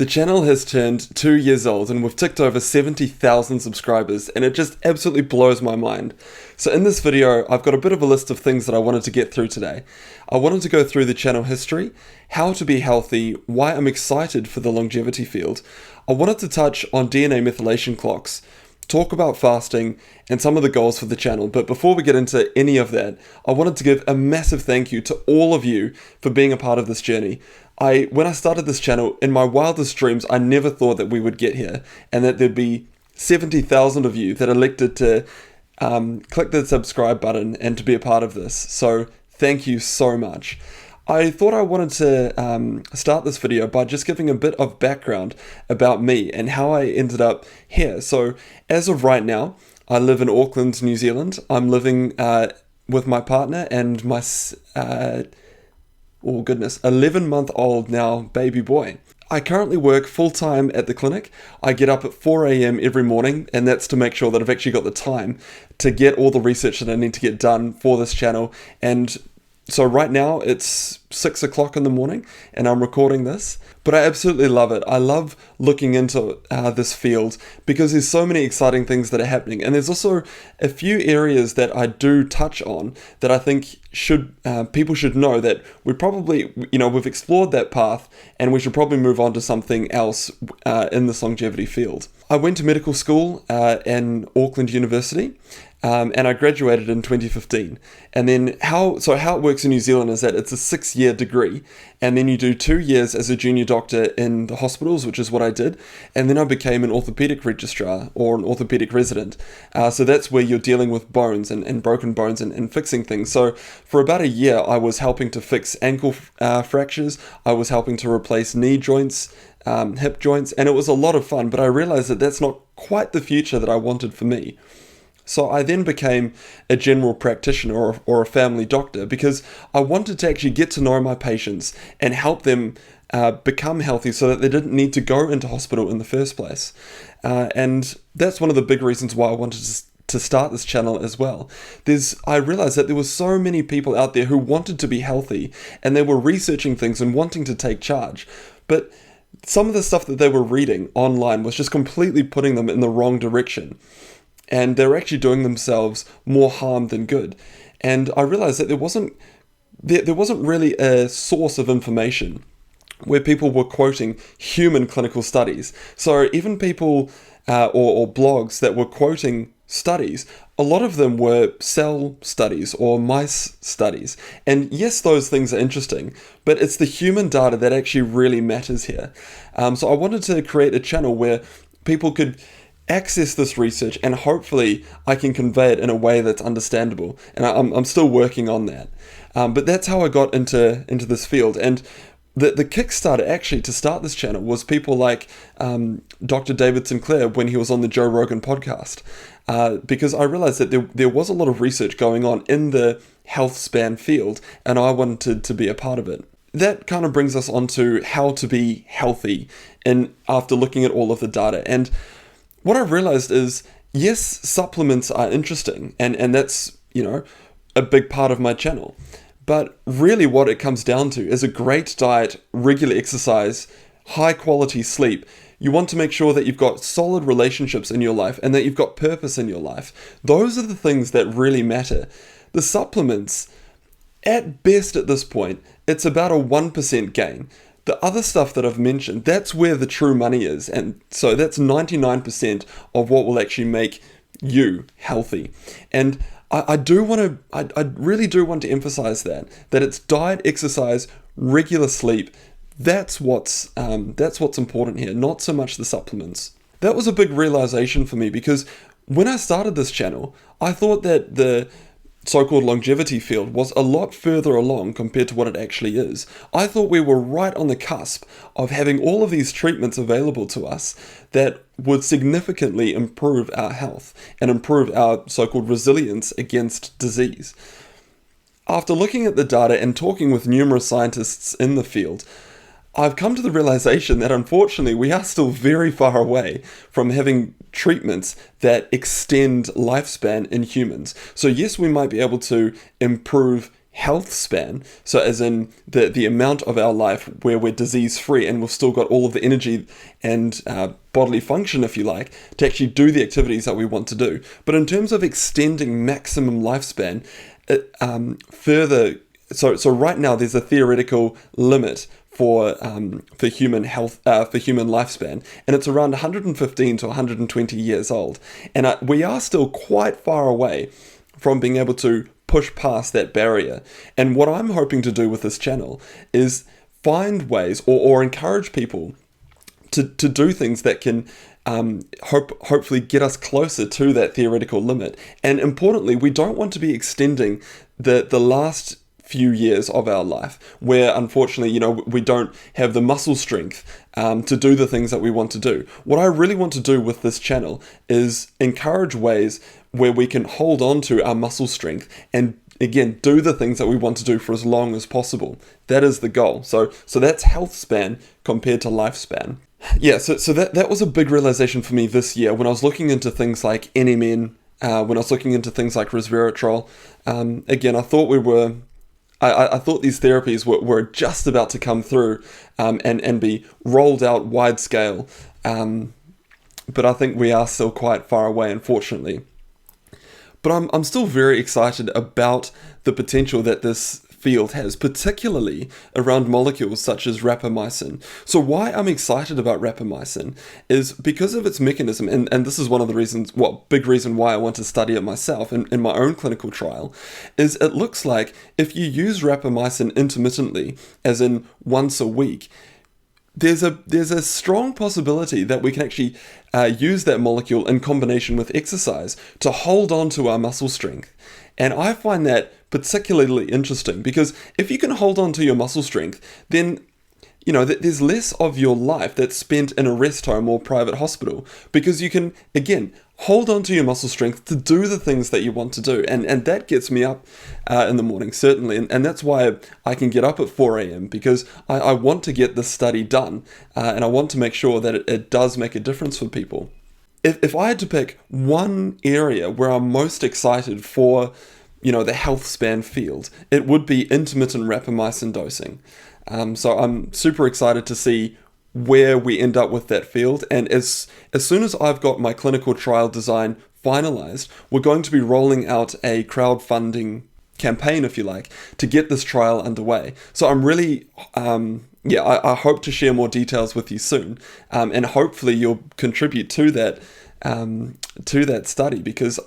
The channel has turned 2 years old and we've ticked over 70,000 subscribers, and it just absolutely blows my mind. So in this video, I've got a bit of a list of things that I wanted to get through today. I wanted to go through the channel history, how to be healthy, why I'm excited for the longevity field. I wanted to touch on DNA methylation clocks, talk about fasting, and some of the goals for the channel. But before we get into any of that, I wanted to give a massive thank you to all of you for being a part of this journey. When I started this channel, in my wildest dreams, I never thought that we would get here and that there'd be 70,000 of you that elected to click the subscribe button and to be a part of this. So thank you so much. I thought I wanted to start this video by just giving a bit of background about me and how I ended up here. So as of right now, I live in Auckland, New Zealand. I'm living with my partner and my 11-month-old now baby boy. I currently work full-time at the clinic. I get up at 4 a.m. every morning, and that's to make sure that I've actually got the time to get all the research that I need to get done for this channel. And so right now it's 6 o'clock in the morning and I'm recording this, but I absolutely love it. I love looking into this field because there's so many exciting things that are happening, and there's also a few areas that I do touch on that I think people should know that we've explored that path and we should probably move on to something else in this longevity field. I went to medical school in Auckland University. And I graduated in 2015. And then how it works in New Zealand is that it's a 6-year degree, and then you do 2 years as a junior doctor in the hospitals, which is what I did, and then I became an orthopedic registrar or an orthopedic resident. So that's where you're dealing with bones and broken bones and fixing things. So for about a year, I was helping to fix ankle fractures. I was helping to replace knee joints, hip joints, and it was a lot of fun, but I realized that that's not quite the future that I wanted for me. So I then became a general practitioner or a family doctor because I wanted to actually get to know my patients and help them become healthy so that they didn't need to go into hospital in the first place. And that's one of the big reasons why I wanted to start this channel as well. I realized that there were so many people out there who wanted to be healthy and they were researching things and wanting to take charge. But some of the stuff that they were reading online was just completely putting them in the wrong direction. And they're actually doing themselves more harm than good. And I realized that there wasn't really a source of information where people were quoting human clinical studies. So even people or blogs that were quoting studies, a lot of them were cell studies or mice studies. And yes, those things are interesting, but it's the human data that actually really matters here. So I wanted to create a channel where people could access this research, and hopefully I can convey it in a way that's understandable. And I'm still working on that. But that's how I got into this field. And the Kickstarter actually to start this channel was people like Dr. David Sinclair when he was on the Joe Rogan podcast. Because I realized that there was a lot of research going on in the Healthspan field, and I wanted to be a part of it. That kind of brings us on to how to be healthy after looking at all of the data. And what I realized is, yes, supplements are interesting, and that's, a big part of my channel. But really what it comes down to is a great diet, regular exercise, high quality sleep. You want to make sure that you've got solid relationships in your life and that you've got purpose in your life. Those are the things that really matter. The supplements, at best at this point, it's about a 1% gain. The other stuff that I've mentioned, that's where the true money is. And so that's 99% of what will actually make you healthy. And I really do want to emphasize that it's diet, exercise, regular sleep. That's what's important here, not so much the supplements. That was a big realization for me because when I started this channel, I thought that the so-called longevity field was a lot further along compared to what it actually is. I thought we were right on the cusp of having all of these treatments available to us that would significantly improve our health and improve our so-called resilience against disease. After looking at the data and talking with numerous scientists in the field, I've come to the realization that unfortunately we are still very far away from having treatments that extend lifespan in humans. So yes, we might be able to improve health span, so as in the amount of our life where we're disease-free and we've still got all of the energy and bodily function, if you like, to actually do the activities that we want to do. But in terms of extending maximum lifespan, further, so right now there's a theoretical limit for human health, for human lifespan, and it's around 115 to 120 years old, and we are still quite far away from being able to push past that barrier. And what I'm hoping to do with this channel is find ways or encourage people to do things that can hopefully get us closer to that theoretical limit. And importantly, we don't want to be extending the last few years of our life where unfortunately, we don't have the muscle strength to do the things that we want to do. What I really want to do with this channel is encourage ways where we can hold on to our muscle strength and again do the things that we want to do for as long as possible. That is the goal. So that's health span compared to lifespan. Yeah, so that was a big realization for me this year when I was looking into things like NMN, when I was looking into things like resveratrol. Again, I thought I thought these therapies were just about to come through and be rolled out wide scale, but I think we are still quite far away, unfortunately. But I'm still very excited about the potential that this field has, particularly around molecules such as rapamycin. So why I'm excited about rapamycin is because of its mechanism, and this is one of the reasons, big reason why I want to study it myself in my own clinical trial, is it looks like if you use rapamycin intermittently, as in once a week, there's a strong possibility that we can actually use that molecule in combination with exercise to hold on to our muscle strength. And I find that particularly interesting because if you can hold on to your muscle strength, then there's less of your life that's spent in a rest home or private hospital because you can, again, hold on to your muscle strength to do the things that you want to do. And that gets me up in the morning, certainly. And that's why I can get up at 4 a.m. because I want to get this study done and I want to make sure that it does make a difference for people. If I had to pick one area where I'm most excited for, the health span field, it would be intermittent rapamycin dosing. So I'm super excited to see where we end up with that field. And as soon as I've got my clinical trial design finalized, we're going to be rolling out a crowdfunding campaign, if you like, to get this trial underway. So I'm really, I hope to share more details with you soon. And hopefully you'll contribute to that study because,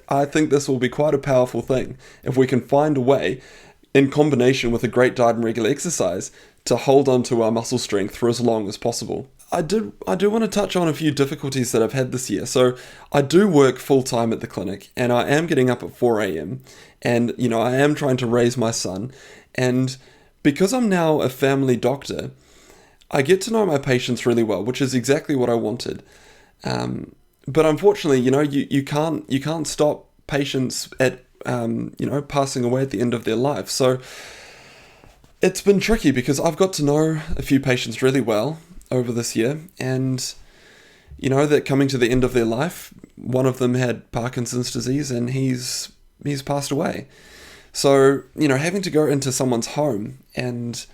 I think this will be quite a powerful thing if we can find a way in combination with a great diet and regular exercise to hold on to our muscle strength for as long as possible. I do want to touch on a few difficulties that I've had this year. So I do work full time at the clinic and I am getting up at 4 a.m. and, I am trying to raise my son. And because I'm now a family doctor, I get to know my patients really well, which is exactly what I wanted. But unfortunately, you can't stop patients at passing away at the end of their life. So it's been tricky because I've got to know a few patients really well over this year and, they're coming to the end of their life. One of them had Parkinson's disease and he's passed away. So, having to go into someone's home and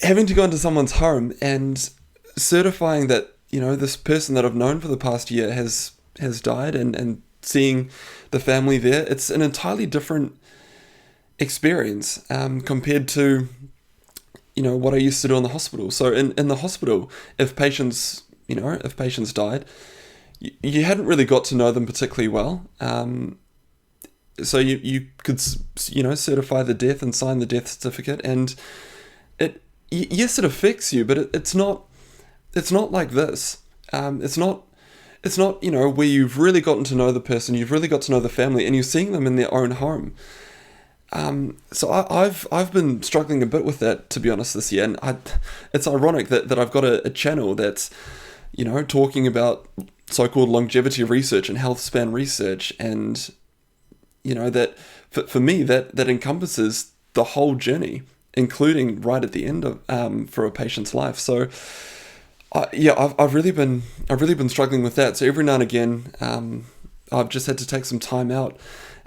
having to go into someone's home and certifying that, this person that I've known for the past year has died and seeing the family there, it's an entirely different experience compared to, what I used to do in the hospital. So in the hospital, if patients died, you hadn't really got to know them particularly well. So you could, certify the death and sign the death certificate, and it affects you, but it's not like this. It's not, where you've really gotten to know the person, you've really got to know the family, and you're seeing them in their own home. So I've been struggling a bit with that, to be honest, this year, and it's ironic that I've got a channel that's, talking about so-called longevity research and health span research, and that for me that encompasses the whole journey, including right at the end of for a patient's life. So I've really been struggling with that. So every now and again, I've just had to take some time out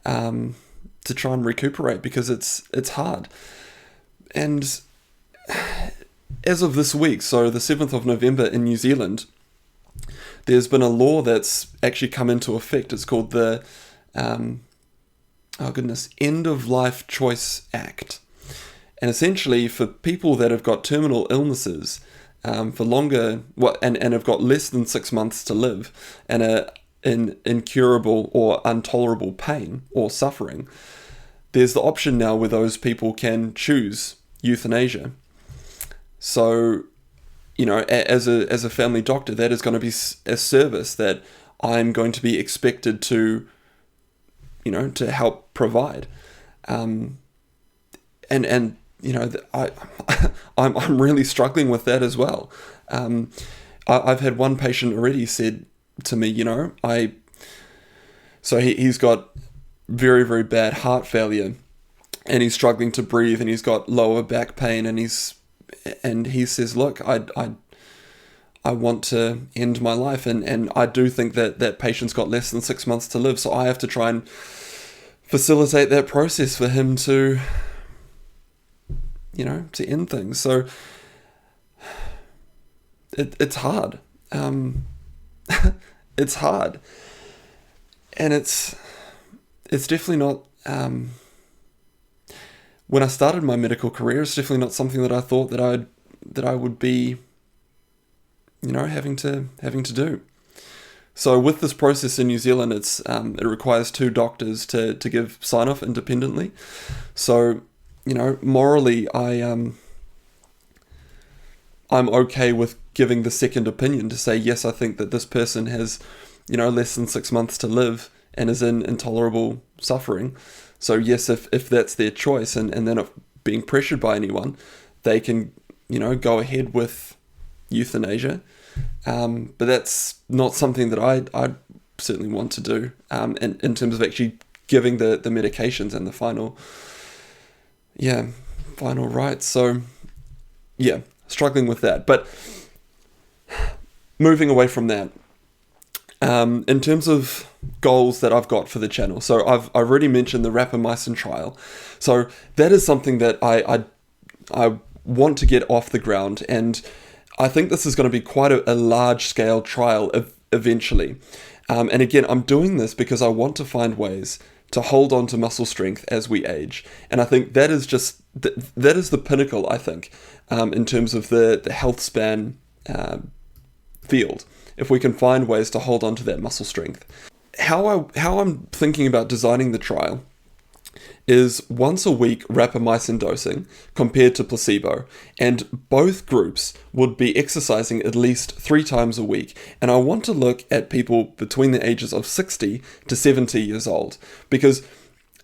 to try and recuperate because it's hard. And as of this week, so the 7th of November in New Zealand, there's been a law that's actually come into effect. It's called the End of Life Choice Act. And essentially, for people that have got terminal illnesses for longer, and have got less than 6 months to live, and are in incurable or intolerable pain or suffering, there's the option now where those people can choose euthanasia. So, as a family doctor, that is going to be a service that I'm going to be expected to, to help provide. And I'm really struggling with that as well. I've had one patient already said to me, he's got very, very bad heart failure, and he's struggling to breathe, and he's got lower back pain, and he says, look, I want to end my life, and I do think that patient's got less than 6 months to live, so I have to try and facilitate that process for him to end things. So it's hard. It's hard, and it's definitely not. When I started my medical career, it's definitely not something that I thought that I would be, having to do. So with this process in New Zealand, it requires 2 doctors to give sign off independently. So, morally, I'm okay with giving the second opinion to say, yes, I think that this person has, less than 6 months to live and is in intolerable suffering. So yes, if that's their choice and they're not being pressured by anyone, they can, go ahead with euthanasia. But that's not something that I certainly want to do in terms of actually giving the medications and the final rites. So yeah, struggling with that. But moving away from that, in terms of goals that I've got for the channel, so I've already mentioned the Rapamycin trial. So that is something that I want to get off the ground, and I think this is going to be quite a large-scale trial eventually. And again, I'm doing this because I want to find ways to hold on to muscle strength as we age. And I think that is just that is the pinnacle, I think, in terms of the Healthspan field. If we can find ways to hold on to that muscle strength. How I'm thinking about designing the trial is once a week rapamycin dosing compared to placebo, and both groups would be exercising at least 3 times a week. And I want to look at people between the ages of 60 to 70 years old, because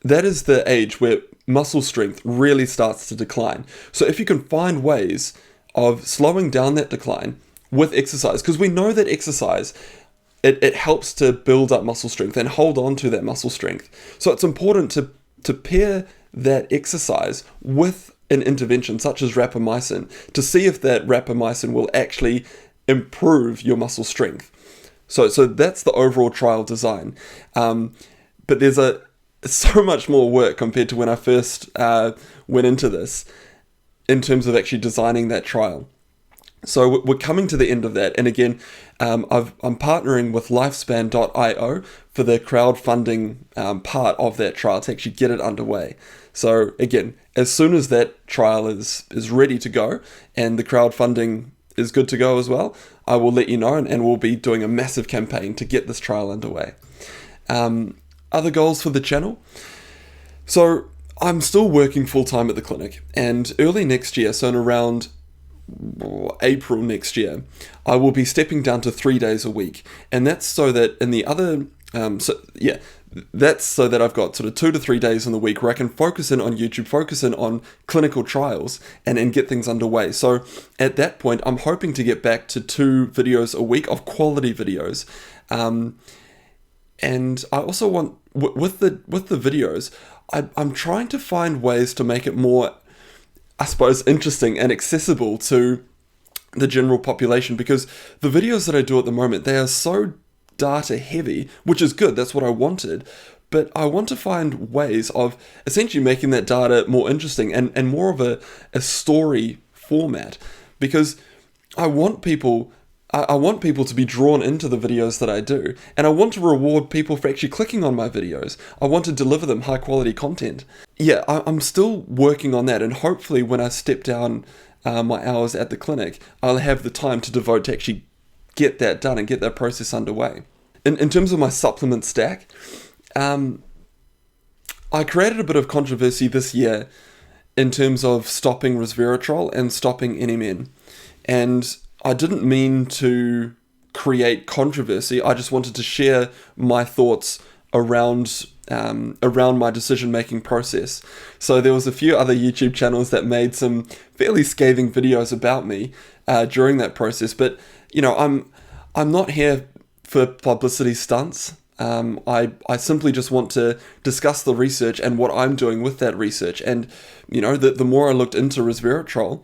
that is the age where muscle strength really starts to decline. So if you can find ways of slowing down that decline with exercise, because we know that exercise, it helps to build up muscle strength and hold on to that muscle strength. So it's important to pair that exercise with an intervention such as rapamycin to see if that rapamycin will actually improve your muscle strength. So that's the overall trial design. But there's so much more work compared to when I first went into this in terms of actually designing that trial. So we're coming to the end of that. And again, I'm partnering with Lifespan.io for the crowdfunding part of that trial to actually get it underway. So again, as soon as that trial is ready to go and the crowdfunding is good to go as well, I will let you know, and we'll be doing a massive campaign to get this trial underway. Other goals for the channel. So I'm still working full-time at the clinic, and early next year, so in around April next year, I will be stepping down to 3 days a week, and that's so that in the other that's so that I've got sort of 2 to 3 days in the week where I can focus in on YouTube, focus in on clinical trials, and get things underway. So at that point, I'm hoping to get back to 2 videos a week of quality videos, and I also want with the videos, I'm trying to find ways to make it more, I suppose, interesting and accessible to the general population, because the videos that I do at the moment, they are so data heavy, which is good, that's what I wanted, but I want to find ways of essentially making that data more interesting and more of a story format, because I want people to be drawn into the videos that I do, and I want to reward people for actually clicking on my videos. I want to deliver them high quality content. Yeah, I'm still working on that, and hopefully when I step down my hours at the clinic, I'll have the time to devote to actually get that done and get that process underway. In terms of my supplement stack, I created a bit of controversy this year in terms of stopping resveratrol and stopping NMN. And I didn't mean to create controversy. I just wanted to share my thoughts around my decision-making process. So there was a few other YouTube channels that made some fairly scathing videos about me during that process. But I'm not here for publicity stunts. I simply just want to discuss the research and what I'm doing with that research. And the more I looked into resveratrol,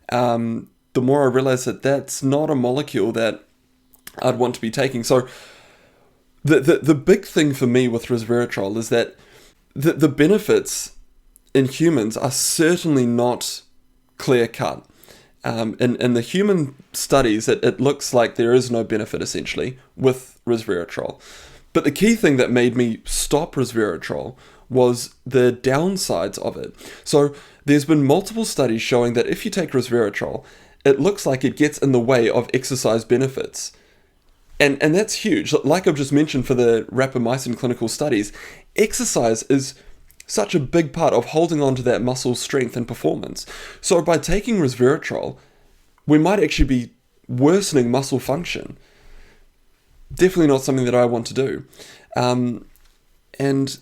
the more I realized that that's not a molecule that I'd want to be taking. So the big thing for me with resveratrol is that the benefits in humans are certainly not clear cut. In the human studies, it looks like there is no benefit essentially with resveratrol. But the key thing that made me stop resveratrol was the downsides of it. So there's been multiple studies showing that if you take resveratrol, it looks like it gets in the way of exercise benefits. And that's huge. Like I've just mentioned for the Rapamycin clinical studies, exercise is such a big part of holding on to that muscle strength and performance. So by taking resveratrol, we might actually be worsening muscle function. Definitely not something that I want to do. And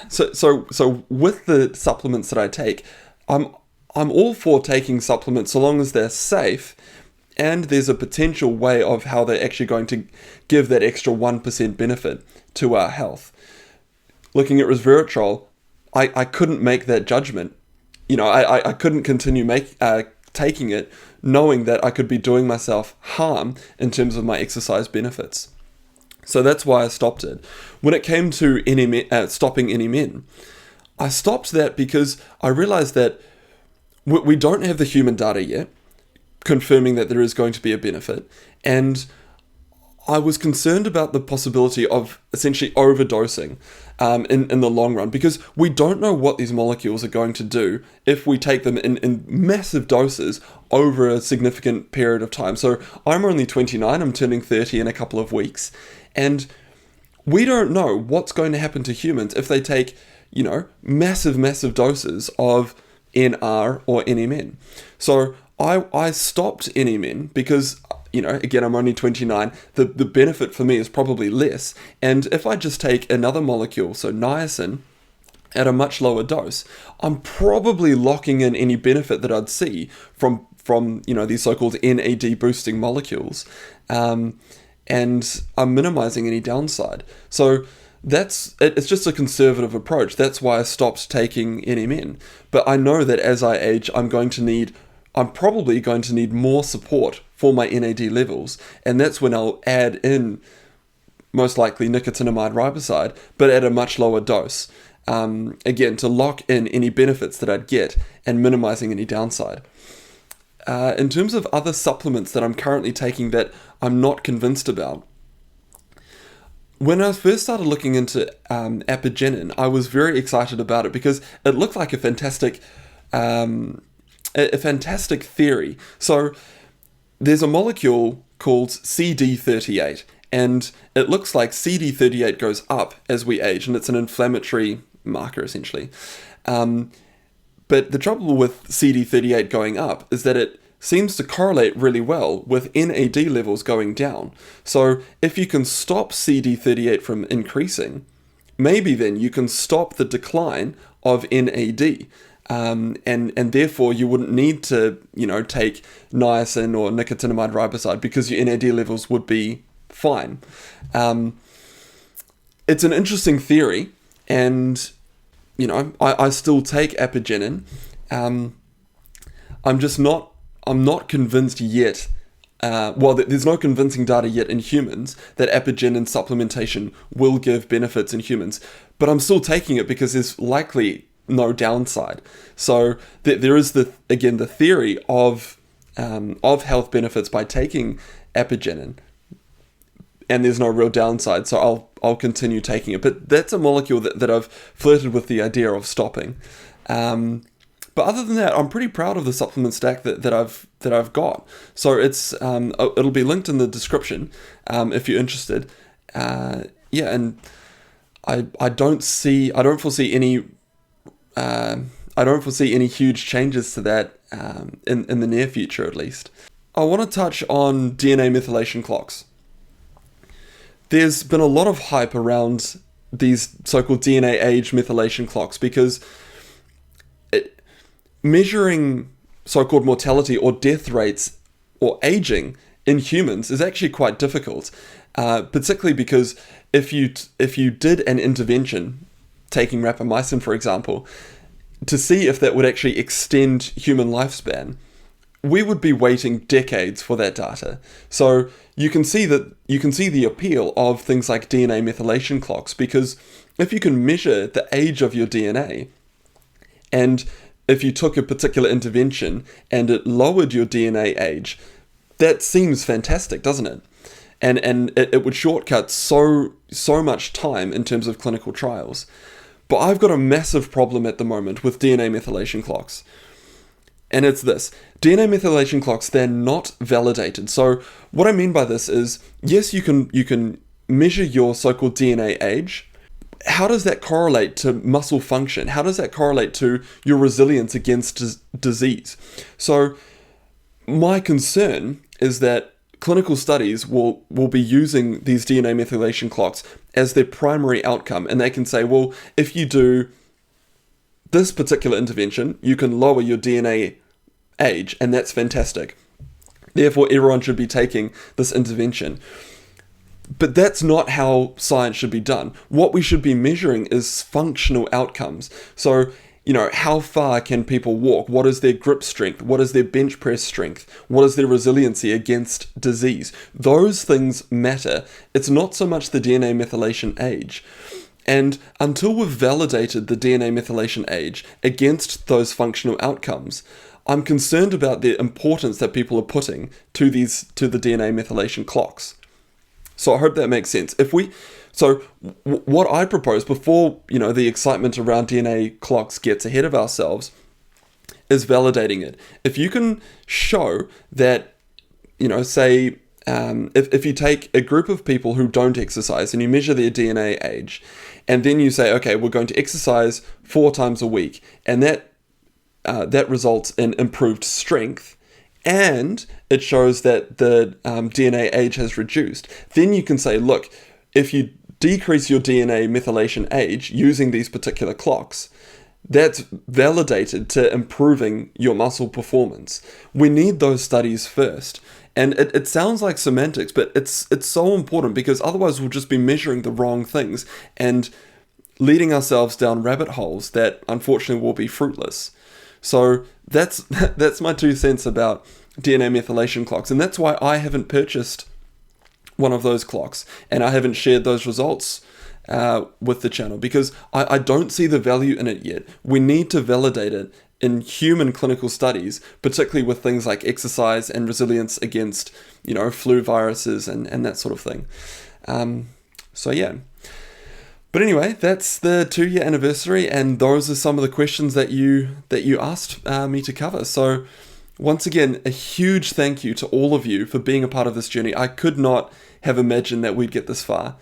so with the supplements that I take, I'm all for taking supplements so long as they're safe and there's a potential way of how they're actually going to give that extra 1% benefit to our health. Looking at resveratrol, I couldn't make that judgment. I couldn't continue taking it knowing that I could be doing myself harm in terms of my exercise benefits. So that's why I stopped it. When it came to stopping NMN, I stopped that because I realized that we don't have the human data yet confirming that there is going to be a benefit, and I was concerned about the possibility of essentially overdosing in the long run, because we don't know what these molecules are going to do if we take them in massive doses over a significant period of time. So I'm only 29, I'm turning 30 in a couple of weeks, and we don't know what's going to happen to humans if they take, massive doses of NR or NMN. So I stopped NMN because, again, I'm only 29, the benefit for me is probably less. And if I just take another molecule, so niacin, at a much lower dose, I'm probably locking in any benefit that I'd see from these so-called NAD boosting molecules. And I'm minimizing any downside. So it's just a conservative approach. That's why I stopped taking NMN. But I know that as I age, I'm probably going to need more support for my NAD levels, and that's when I'll add in most likely nicotinamide riboside, but at a much lower dose, again, to lock in any benefits that I'd get and minimizing any downside. In terms of other supplements that I'm currently taking that I'm not convinced about, when I first started looking into apigenin, I was very excited about it because it looked like a fantastic theory. So there's a molecule called CD38, and it looks like CD38 goes up as we age, and it's an inflammatory marker essentially. But the trouble with CD38 going up is that it seems to correlate really well with NAD levels going down. So if you can stop CD38 from increasing, maybe then you can stop the decline of NAD. And therefore you wouldn't need to, take niacin or nicotinamide riboside because your NAD levels would be fine. It's an interesting theory, and, I still take apigenin. I'm I'm not convinced yet. There's no convincing data yet in humans that apigenin supplementation will give benefits in humans, but I'm still taking it because there's likely no downside. So there is the theory of health benefits by taking apigenin, and there's no real downside. So I'll continue taking it, but that's a molecule that I've flirted with the idea of stopping. But other than that, I'm pretty proud of the supplement stack that I've got. So it'll be linked in the description if you're interested. And I don't foresee any huge changes to that in the near future, at least. I want to touch on DNA methylation clocks. There's been a lot of hype around these so-called DNA age methylation clocks because measuring so-called mortality or death rates or aging in humans is actually quite difficult, particularly because if you did an intervention, taking rapamycin for example, to see if that would actually extend human lifespan, we would be waiting decades for that data. So you can see the appeal of things like DNA methylation clocks, because if you can measure the age of your DNA, and if you took a particular intervention and it lowered your DNA age, that seems fantastic, doesn't it? And it would shortcut so much time in terms of clinical trials. But I've got a massive problem at the moment with DNA methylation clocks. And it's this. DNA methylation clocks, they're not validated. So what I mean by this is, yes, you can measure your so-called DNA age. How does that correlate to muscle function? How does that correlate to your resilience against disease? So my concern is that clinical studies will be using these DNA methylation clocks as their primary outcome. And they can say, well, if you do this particular intervention, you can lower your DNA age, and that's fantastic. Therefore, everyone should be taking this intervention. But that's not how science should be done. What we should be measuring is functional outcomes. So, how far can people walk? What is their grip strength? What is their bench press strength? What is their resiliency against disease? Those things matter. It's not so much the DNA methylation age. And until we've validated the DNA methylation age against those functional outcomes, I'm concerned about the importance that people are putting to the DNA methylation clocks. So I hope that makes sense. What I propose before, the excitement around DNA clocks gets ahead of ourselves is validating it. If you can show that, if you take a group of people who don't exercise and you measure their DNA age, and then you say, okay, we're going to exercise 4 times a week, and that results in improved strength, and it shows that the DNA age has reduced, then you can say, look, if you decrease your DNA methylation age using these particular clocks, that's validated to improving your muscle performance. We need those studies first. And it sounds like semantics, but it's so important, because otherwise we'll just be measuring the wrong things and leading ourselves down rabbit holes that unfortunately will be fruitless. So that's my 2 cents about DNA methylation clocks, and that's why I haven't purchased one of those clocks, and I haven't shared those results with the channel, because I don't see the value in it yet. We need to validate it in human clinical studies, particularly with things like exercise and resilience against, flu viruses and that sort of thing. But anyway, that's the 2-year anniversary, and those are some of the questions that you asked me to cover. So once again, a huge thank you to all of you for being a part of this journey. I could not have imagined that we'd get this far.